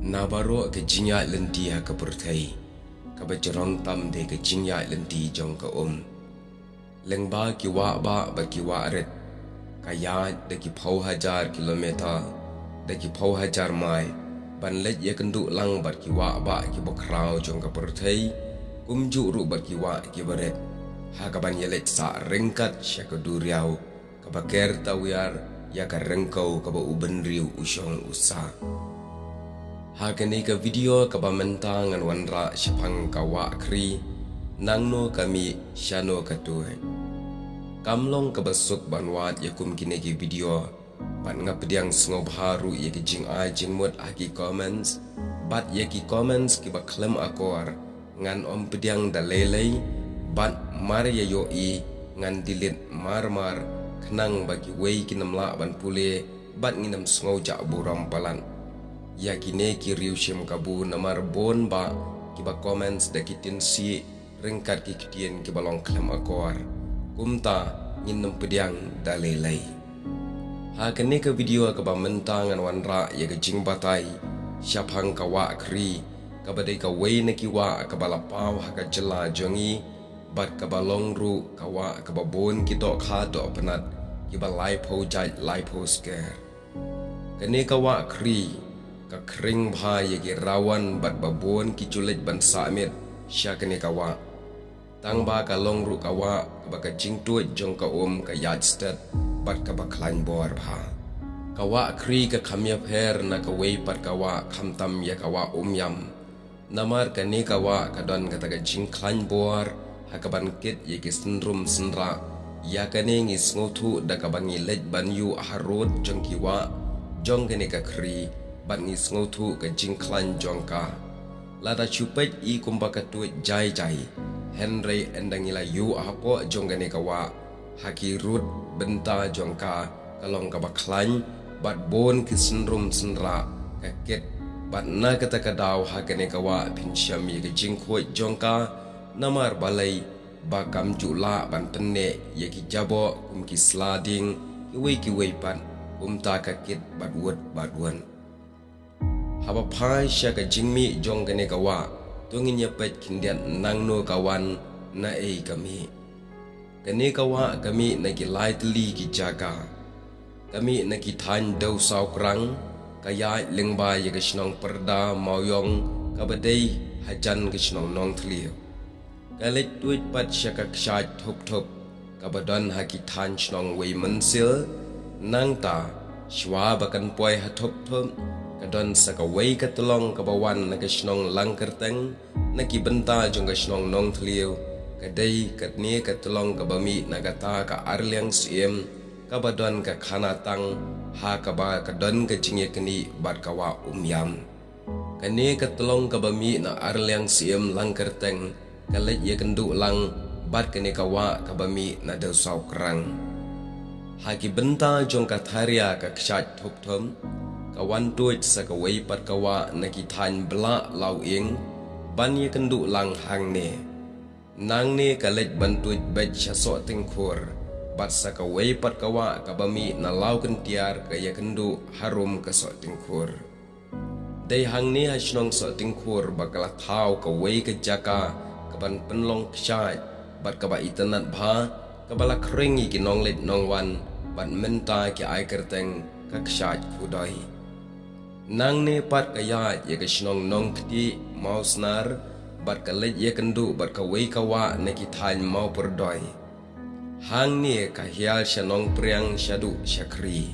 Nabaro ke jinya lenti ha ke pertai ke bajerong tam de ke jinya lenti jong ke lengba ki wa ba ki wa ret kaya de ki phau hajar kilometer de ki phau hajar mai ban let ye kendu lang bat ki wa ba ki bokrau jong ke pertai kumju ru bat ki wa ki beret ha ka ban yelet sa ringkat sya ke duriau ke baker tawiar ya ka rengkau ke ba uben riu usong usa. Hakani ka video ka bamentang an wanra syapang ka wa kri nangno kami syano ka tuai. Kamlong ka basuk banwat yakum kini ki video ban nga pediang sengob haru ye ki jing ai jing mut aki comments bat ye ki comments ki ba klem akor ngan om pediang dalelei bat mar ye yo I ngan dilit mar kenang bagi wei kinamla ban pule bat nginam sengau jak buram palan. Ya kini ki riu syem kabu namar bon ba ki ba comments da kitin si ringkat ki kitien ki balong klem akor kumta nginam pediang dalelei. Ha kini ke video ka ba mentang an wanra ye ke jing batai syapang ka wa kri ka badai ka wei na ki wa ka balapau ha ka jela jongi bat ka balong ru ka wa ka ba bon ki dok kha dok penat ki ba lai po jai lai po scare. Kini ka wa kri ka kring bha ye ki rawan bat babon ki chulet ban samit sya kene kawa tang ba ka long ru kawa ba ka jing tu jong ka ka yat stat bat ka ba klan bor bha kawa kri ka khamya pher na ka wei pat kawa khamtam ya kawa yam namar ka ne kawa ka don ka ta ka jing klan bor ha ka ban kit ye ki sinrum sinra ya ka ne ngi sngotu da ka bangi lej ban yu harot jong ki wa jong kene ka kri bat ni sngotu ka jing klan jongka lada chupet I kumba ka tu jai Henry endangila yu apo jongane kawa haki rut benta jongka kalong ka baklan bat bon kisenrum senra ka ket bat na kata kadaw hakane kawa pinsyam ye ka jing khoi jongka namar balai bakam jula ban tenne ye ki jabo kum ki sliding ki wei pan umta ka ket bat wan haba pai sya ka jingmi jong gane kawa tungin ya pet kindian nangno kawan na kami gane kawa kami na ki lightly ki jaga kami na ki than dau sau krang kaya lengba ya ka snong perda mauyong kabadai hajan ka snong nong thlio kalet tuit pat sya ka kshat thop kabadon ha ki than snong wei mensil nangta shwa bakan poi ha thop kadon sa ka wei ka tulong ka bawan na ka snong lang kerteng na ki benta jong ka snong nong thlio kadai katni ka tulong ka bami na ka ta ka arliang siem ka badon ka khana tang ha ka ba kadon ka jingye kini bat ka wa yam kani ka tulong ka bami na arliang siem lang kerteng ka let ye kendu lang bat kani ka wa ka bami na dau sau krang ha ki benta jong ka tharia ka kshat thop kawan tuit sa kawai pat kawa na kitan bla lau ing ban ye kendu lang hang ne nang ne kalet ban tuit bet sya so tingkhur bat sa kawai pat kawa kabami na lau kentiar ka ye kendu harum ka so tingkhur dai hang ne hasnong so tingkhur bakala thau kawai ka jaka kaban penlong kshat bat kaba itanat bha kabala kringi ki nong let nong wan bat menta ki ai kerteng ka kshat khudai nang ne pat kaya ye ka snong nong kti mausnar bat ka let ye kendu bat ka wei kawa ne ki than mau perdoi hang ne ka hial shanong priang shadu shakri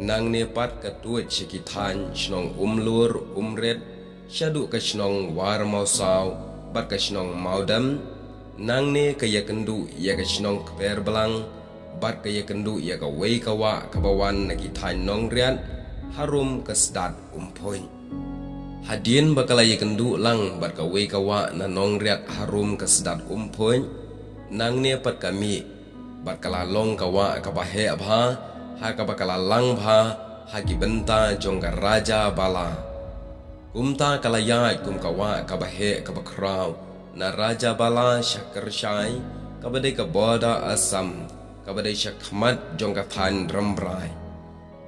nang ne pat ka tuet shiki than snong lur red shadu ka snong war mau saw bat ka snong maudam nang ne ka ye kendu ye ka snong kper belang bat ka ye kendu ye ka wei kawa ka bawan ne ki than nong riat harum kesdat point hadien bakala ye kendu lang bat ka wei kawa na nong riat harum kesdat point nang ne pat kami bat kala long kawa ka bahe abha ha ka bakala lang bha ha ki benta jong ka raja bala kumta kala ya kum kawa ka bahe ka bakrau na raja bala syakar syai ka badai ka boda asam ka badai syakmat jong ka than rambrai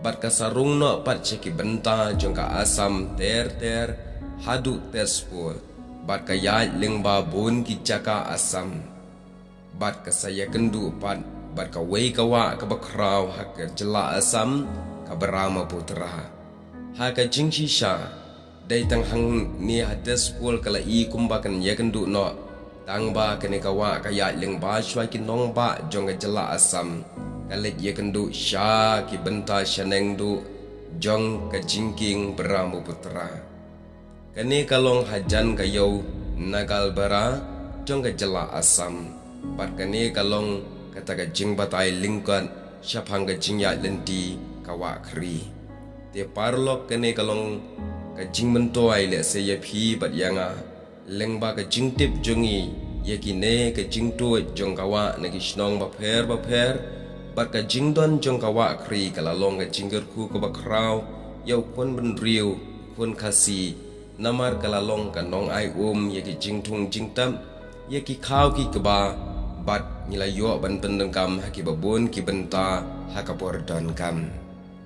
bat kasarung no pat ceki benta jongka asam ter hadu terspul bat kaya lengba bun ki caka asam bat kasaya kendu pat bat kawai kawa kabakrau hak jela asam kabarama putra haka jingshi sha dai tang hang ni hadespul kala i kumbakan ya kendu no tang ba kene kawa kaya lengba shwai ki nong ba jongka jela asam kalit ye kendu sya ki benta syaneng du jong ka jingking beramu putra kani kalong hajan kayo nagal bara jong ka jela asam pat kani kalong kata ka jing batai lingkat syapang ka jingya lenti kawa kri te parlok kani kalong ka jing mentoai le se ye phi bat yanga lengba ka jing tip jongi ye kine ka jing tu jong kawa na ki snong ba pher bat ka jingdon jong kawa kri kalalong ka jingger ku ka bakrau yau kon ben riu kon kasi namar kalalong ka nong ai ye ki jingtung jingtam ye ki khau ki kaba bat nila yo ban pendengkam haki babun ki benta hakapor don kam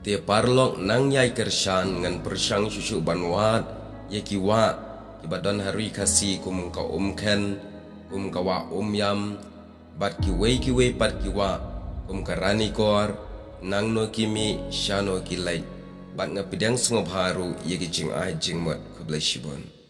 te parlok nang yai kershan ngan persang susu banwat ye ki wa ki badon hari kasi kum ka ken kum ka wa yam bat ki wei pat ki wa karani kor nang no kimi shano ki lai bat nga pidang sngop haru ye ki jing ai jing mot kublai shibon